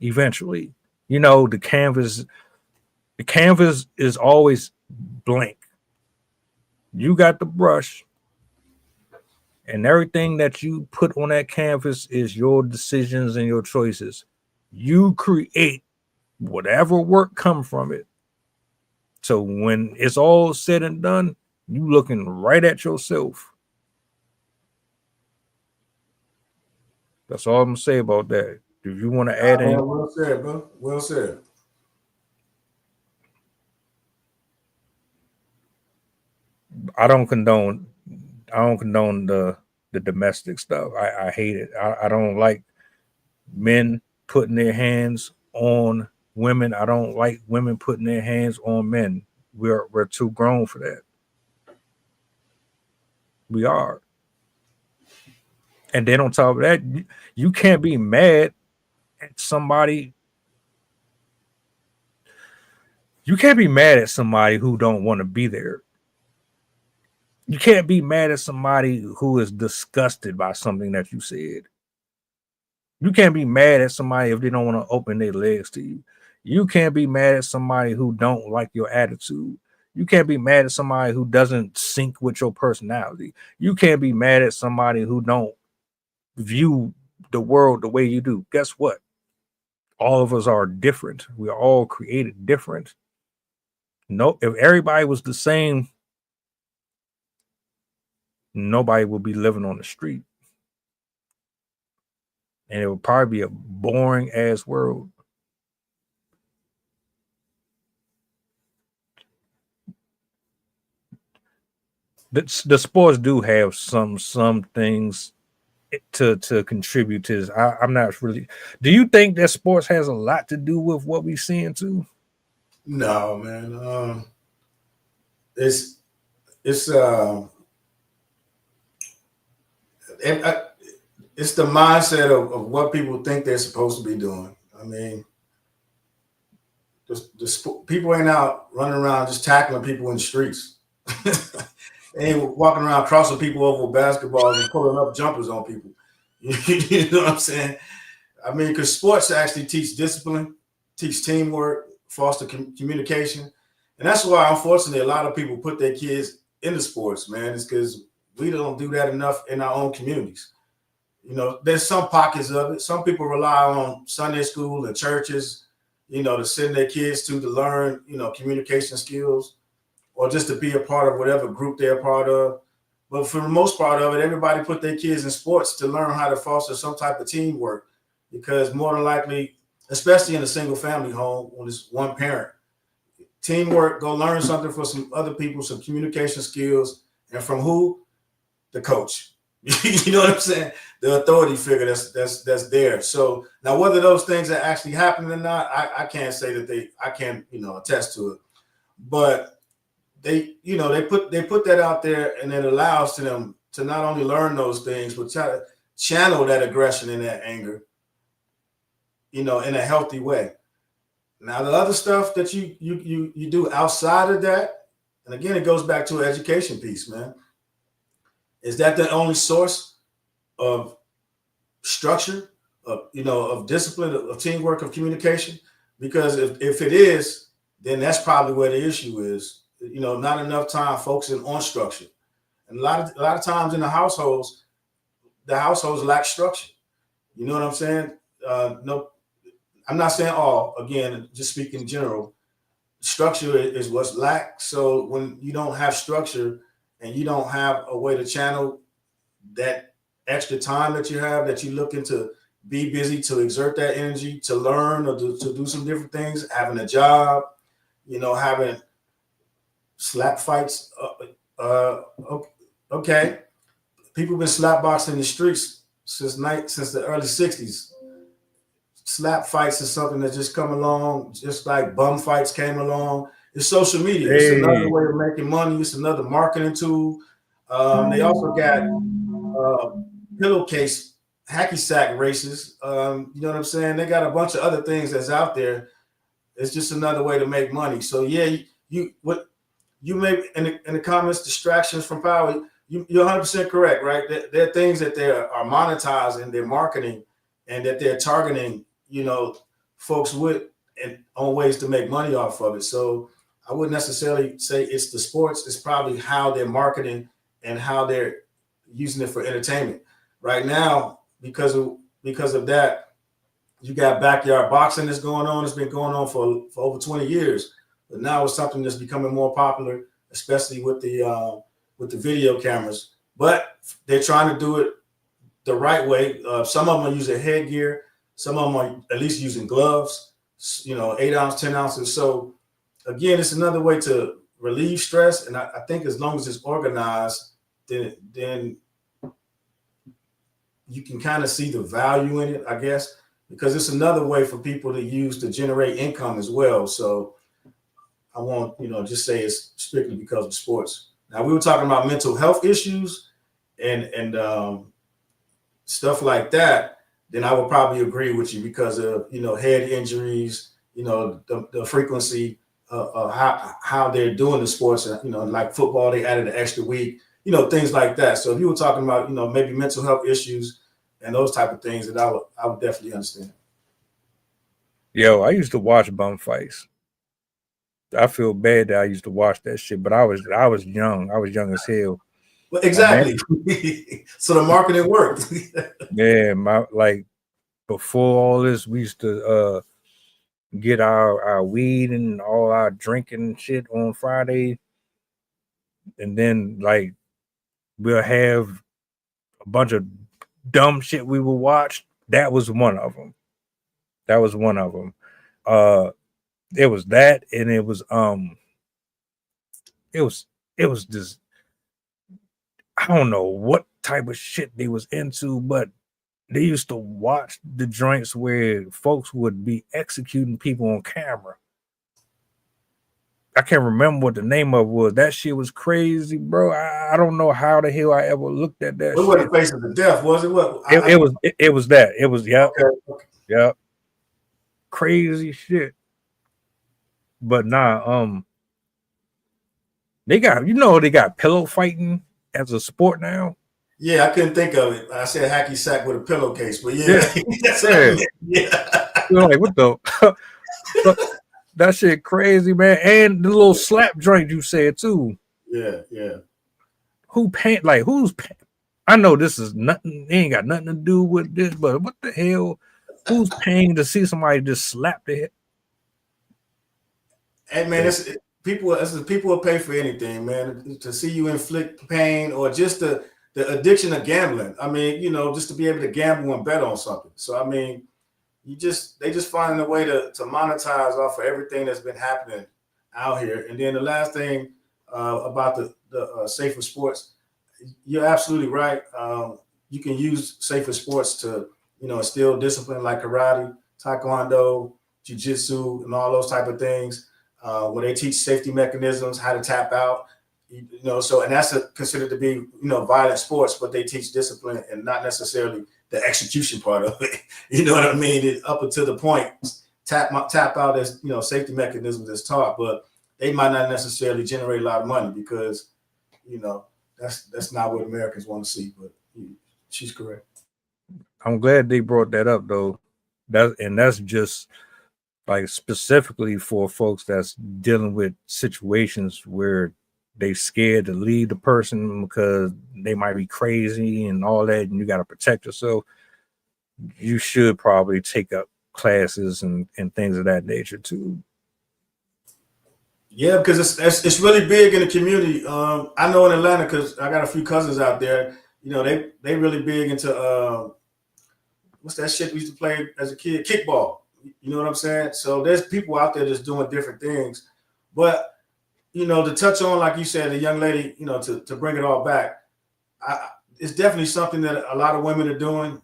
Eventually, the canvas is always blank. You got the brush, and everything that you put on that canvas is your decisions and your choices. You create whatever work come from it. So when it's all said and done, you looking right at yourself. That's all I'm gonna say about that. If you want to add in, well said, bro. Well said. I don't condone the domestic stuff. I hate it. I don't like men putting their hands on women. I don't like women putting their hands on men. We're too grown for that. We are. And then on top of that, you can't be mad at somebody. You can't be mad at somebody who don't want to be there. You can't be mad at somebody who is disgusted by something that you said. You can't be mad at somebody if they don't want to open their legs to you. You can't be mad at somebody who don't like your attitude. You can't be mad at somebody who doesn't sync with your personality. You can't be mad at somebody who don't view the world the way you do. Guess what? All of us are different. We are all created different. No, if everybody was the same, nobody would be living on the street. And it would probably be a boring ass world. The sports do have some things to contribute to this. I'm not really. Do you think that sports has a lot to do with what we're seeing too? No, man. It's it's the mindset of what people think they're supposed to be doing. I mean, People ain't out running around just tackling people in the streets. They ain't walking around crossing people over with basketballs and pulling up jumpers on people. You know what I'm saying? I mean, because sports actually teach discipline, teach teamwork, foster communication. And that's why, unfortunately, a lot of people put their kids into sports, man. It's because we don't do that enough in our own communities. You know, there's some pockets of it. Some people rely on Sunday school and churches, you know, to send their kids to learn, you know, communication skills or just to be a part of whatever group they're a part of. But for the most part of it, everybody put their kids in sports to learn how to foster some type of teamwork, because more than likely, especially in a single family home when it's one parent, teamwork, go learn something from some other people, some communication skills, and from who? The coach. You know what I'm saying? The authority figure that's there. So now, whether those things are actually happening or not, I can't say that I can't, you know, attest to it. But they, you know, they put that out there, and it allows to them to not only learn those things, but try to channel that aggression and that anger, you know, in a healthy way. Now, the other stuff that you do outside of that, and again, it goes back to an education piece, man. Is that the only source of structure, of, you know, of discipline, of teamwork, of communication? Because if it is, then that's probably where the issue is. You know, not enough time focusing on structure, and a lot of times in the households lack structure. You know what I'm saying? No, I'm not saying all. Again, just speaking in general, structure is what's lacked. So when you don't have structure and you don't have a way to channel that extra time that you have, that you're looking to be busy, to exert that energy, to learn or to do some different things, having a job, you know, having slap fights. Okay. People been slap boxing in the streets since the early 60s. Slap fights is something that just come along, just like bum fights came along. It's social media. It's another way of making money. It's another marketing tool. They also got pillowcase hacky sack races. You know what I'm saying? They got a bunch of other things that's out there. It's just another way to make money. So yeah, what you make in the comments, distractions from power. You're 100% correct, right? There are things that they are monetizing, they're marketing, and that they're targeting, you know, folks with and on ways to make money off of it. So I wouldn't necessarily say it's the sports. It's probably how they're marketing and how they're using it for entertainment. Right now, because of that, you got backyard boxing that's going on. It's been going on for over 20 years, but now it's something that's becoming more popular, especially with the video cameras. But they're trying to do it the right way. Some of them are using headgear. Some of them are at least using gloves, you know, 8 ounce, 10 ounces. So again, it's another way to relieve stress. And I think as long as it's organized, then you can kind of see the value in it, I guess, because it's another way for people to use to generate income as well. So I won't, you know, just say it's strictly because of sports. Now, we were talking about mental health issues and stuff like that, then I would probably agree with you because of, you know, head injuries, you know, the frequency of how they're doing the sports, you know, like football, they added an extra week, you know, things like that. So if you were talking about, you know, maybe mental health issues and those type of things, that I would definitely understand. Yo, I used to watch bum fights. I feel bad that I used to watch that shit, but I was young. I was young as hell. Well, exactly. So the marketing worked. Yeah, like before all this, we used to get our weed and all our drinking and shit on Friday, and then like we'll have a bunch of dumb shit we will watch. That was one of them. It was that, and it was just, I don't know what type of shit they was into, but they used to watch the joints where folks would be executing people on camera. I can't remember what the name of it was. That shit was crazy, bro. I don't know how the hell I ever looked at that. It wasn't Faces of Death, was it? What? It was that. It was, yep. Okay. Yep. Crazy shit. But nah, they got they got pillow fighting as a sport now. Yeah, I couldn't think of it. I said hacky sack with a pillowcase, but yeah, Yeah, that's what I yeah. meant. Yeah, You're like, what the? But that shit crazy, man. And the little slap joint you said too. yeah. Who paying? Like who's? I know this is nothing. It ain't got nothing to do with this, but what the hell? Who's paying to see somebody just slap their head? Hey man, people. People will pay for anything, man, to see you inflict pain or just the addiction of gambling. I mean, just to be able to gamble and bet on something. So I mean, they just finding a way to monetize off of everything that's been happening out here. And then the last thing about the safer sports, you're absolutely right. You can use safer sports to instill discipline like karate, taekwondo, jiu-jitsu, and all those type of things. Where they teach safety mechanisms, how to tap out, so and that's considered to be violent sports, but they teach discipline and not necessarily the execution part of it. You know what I mean? Up until the point tap out as safety mechanisms is taught, but they might not necessarily generate a lot of money because that's not what Americans want to see. But she's correct. I'm glad they brought that up though. That's just like specifically for folks that's dealing with situations where they scared to leave the person because they might be crazy and all that, and you got to protect yourself. You should probably take up classes and things of that nature too. Yeah, because it's really big in the community. I know in Atlanta because I got a few cousins out there. They really big into what's that shit we used to play as a kid? Kickball. You know what I'm saying? So there's people out there just doing different things. But, to touch on, like you said, the young lady, to bring it all back, it's definitely something that a lot of women are doing,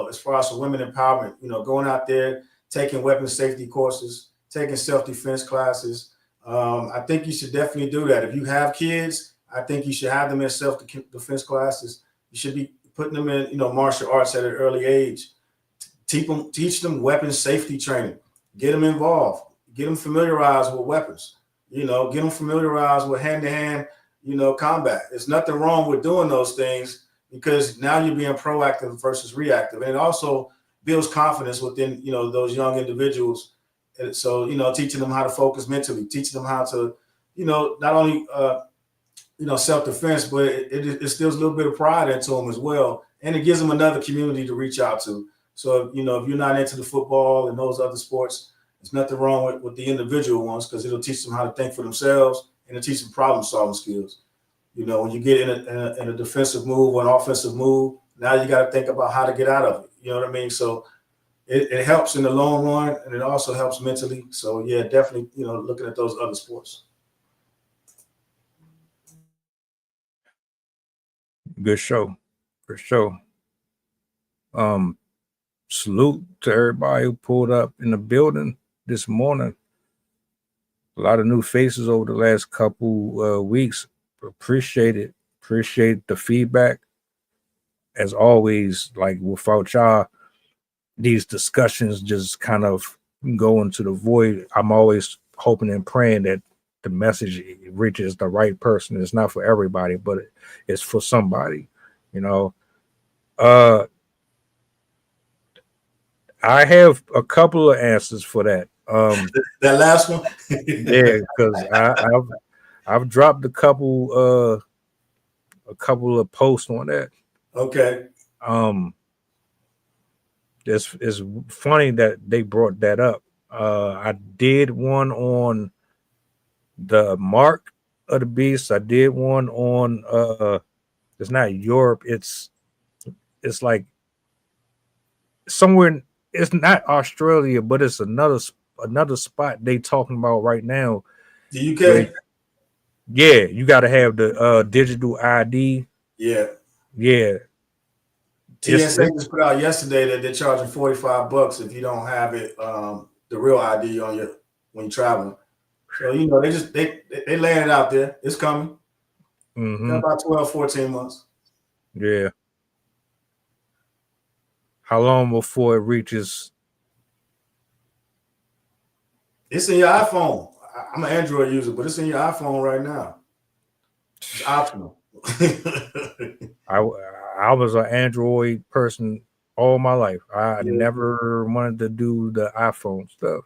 as far as women empowerment, going out there, taking weapons safety courses, taking self-defense classes. I think you should definitely do that. If you have kids, I think you should have them in self-defense classes. You should be putting them in, martial arts at an early age. Teach them weapons safety training. Get them involved. Get them familiarized with weapons. Get them familiarized with hand-to-hand, combat. There's nothing wrong with doing those things because now you're being proactive versus reactive, and it also builds confidence within those young individuals. And so teaching them how to focus mentally, teaching them how to not only self-defense, but it instills a little bit of pride into them as well, and it gives them another community to reach out to. So, if you're not into the football and those other sports, there's nothing wrong with the individual ones because it'll teach them how to think for themselves and it'll teach them problem-solving skills. When you get in a defensive move or an offensive move, now you got to think about how to get out of it. You know what I mean? So it helps in the long run and it also helps mentally. So, yeah, definitely, looking at those other sports. Good show. For sure. Salute to everybody who pulled up in the building this morning. A lot of new faces over the last couple weeks. Appreciate it. Appreciate the feedback. As always, like without y'all, these discussions just kind of go into the void. I'm always hoping and praying that the message reaches the right person. It's not for everybody, but it's for somebody, I have a couple of answers for that. That last one? Yeah, because I've dropped a couple of posts on that. Okay. It's funny that they brought that up. I did one on the mark of the beast. I did one on it's not Europe, it's like somewhere it's not Australia, but it's another spot they talking about right now. The UK? Yeah, you got to have the digital ID. Yeah. TSA just put out yesterday that they're charging $45 if you don't have it, the real ID on you when you're traveling. So they laying it out there. It's coming. Mm-hmm. About 12, 14 months. Yeah. How long before it reaches? It's in your iPhone. I'm an Android user, but it's in your iPhone right now. It's optional. I was an Android person all my life. I never wanted to do the iPhone stuff.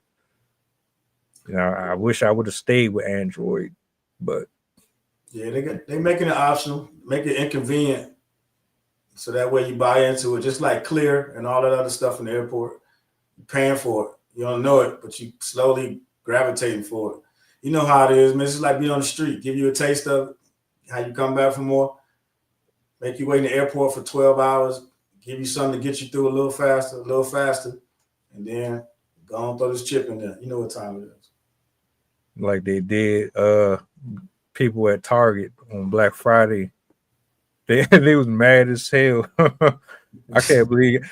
You know, I wish I would have stayed with Android, but yeah, they making it optional, make it inconvenient, so that way you buy into it, just like Clear and all that other stuff in the airport. You're paying for it, you don't know it, but you slowly gravitating for it. You know how it is, man. It's just like being on the street, give you a taste of it, how you come back for more, make you wait in the airport for 12 hours, give you something to get you through a little faster, and then go on throw this chip in there. You know what time it is. like they did people at Target on Black Friday. They was mad as hell. I can't believe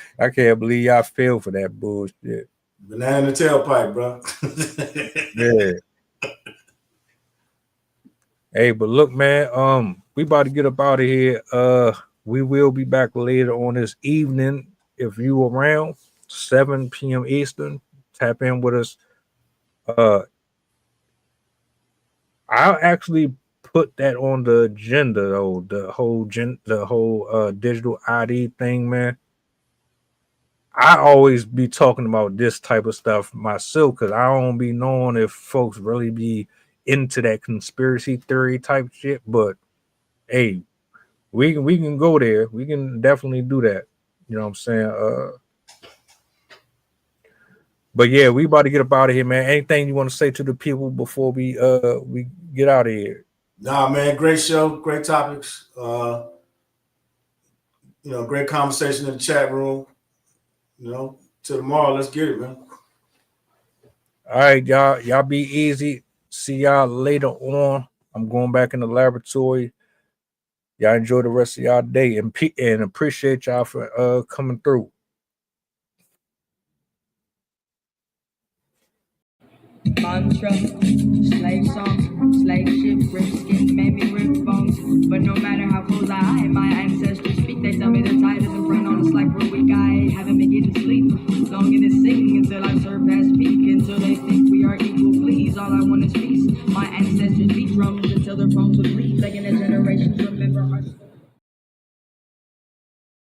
y'all fell for that bullshit. Banana in the tailpipe, bro. Yeah. Hey, but look, man, we about to get up out of here. We will be back later on this evening. If you around 7 p.m. Eastern, tap in with us. I'll actually put that on the agenda though, the whole digital ID thing, man. I always be talking about this type of stuff myself because I don't be knowing if folks really be into that conspiracy theory type shit. But hey, we can go there. We can definitely do that. You know what I'm saying? But yeah, we about to get up out of here, man. Anything you want to say to the people before we get out of here? Nah, man, great show, great topics. Great conversation in the chat room. Till tomorrow, let's get it, man. All right, y'all. Y'all be easy. See y'all later on. I'm going back in the laboratory. Y'all enjoy the rest of y'all day and appreciate y'all for coming through. Mantra, slave song, slave ship, rip skin, made me rip bones. But no matter how close I am, my ancestors speak. They tell me the tide is in front on us like we're weak. I haven't been getting sleep, longing to sing until I surpass peak. Until they think we are equal, please. All I want is peace. My ancestors beat drums until their bones would bleed.